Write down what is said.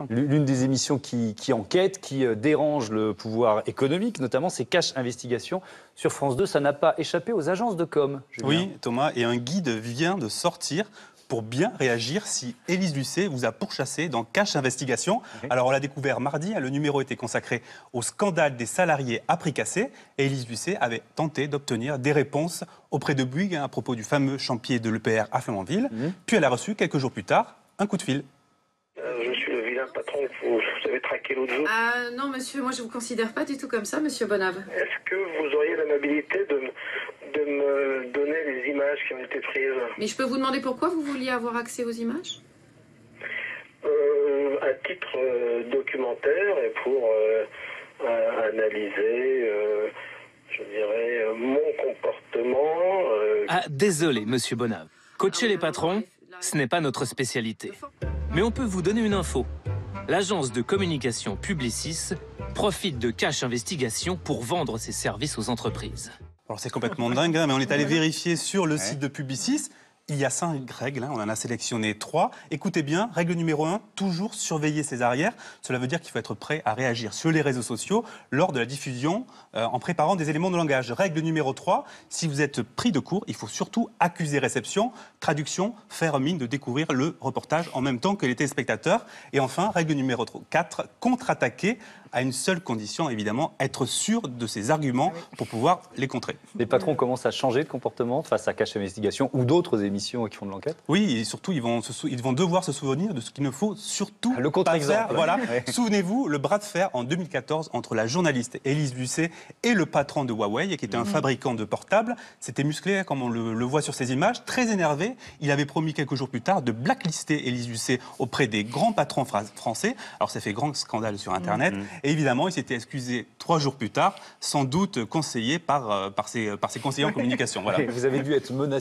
L'une des émissions qui enquête, qui dérange le pouvoir économique, notamment, c'est Cash Investigation sur France 2. Ça n'a pas échappé aux agences de com. Julien. Oui, Thomas, et un guide vient de sortir pour bien réagir si Élise Lucet vous a pourchassé dans Cash Investigation. Oui. Alors, on l'a découvert mardi, le numéro était consacré au scandale des salariés à prix cassé. Et Élise Lucet avait tenté d'obtenir des réponses auprès de Bouygues à propos du fameux chantier de l'EPR à Flamanville. Puis elle a reçu, quelques jours plus tard, un coup de fil. Je suis le vilain patron que vous avez traqué l'autre jour. Non, monsieur, moi je vous considère pas du tout comme ça, monsieur Bonave. Est-ce que vous auriez l'amabilité de me donner les images qui ont été prises? Mais je peux vous demander pourquoi vous vouliez avoir accès aux images? À titre documentaire et pour analyser, je dirais, mon comportement. Désolé, monsieur Bonave. Coacher les patrons, ce n'est pas notre spécialité. Mais on peut vous donner une info. L'agence de communication Publicis profite de Cash Investigation pour vendre ses services aux entreprises. Alors c'est complètement dingue, mais on est allé vérifier sur le site de Publicis. Il y a 5 règles, on en a sélectionné 3. Écoutez bien, règle numéro 1, toujours surveiller ses arrières. Cela veut dire qu'il faut être prêt à réagir sur les réseaux sociaux lors de la diffusion en préparant des éléments de langage. Règle numéro 3, si vous êtes pris de court, il faut surtout accuser réception, traduction, faire mine de découvrir le reportage en même temps que les téléspectateurs. Et enfin, règle numéro 4, contre-attaquer à une seule condition, évidemment, être sûr de ses arguments pour pouvoir les contrer. Les patrons commencent à changer de comportement face à Cash Investigation ou d'autres émissions qui font de l'enquête? Oui, et surtout, ils vont devoir se souvenir de ce qu'il ne faut surtout pas faire. Voilà. Souvenez-vous, le bras de fer en 2014 entre la journaliste Élise Lucet et le patron de Huawei, qui était un fabricant de portables. C'était musclé, comme on le voit sur ces images, très énervé. Il avait promis quelques jours plus tard de blacklister Élise Lucet auprès des grands patrons français. Alors, ça fait grand scandale sur Internet. Et évidemment, il s'était excusé 3 jours plus tard, sans doute conseillé par ses conseillers en communication. Voilà. Vous avez dû être menacé.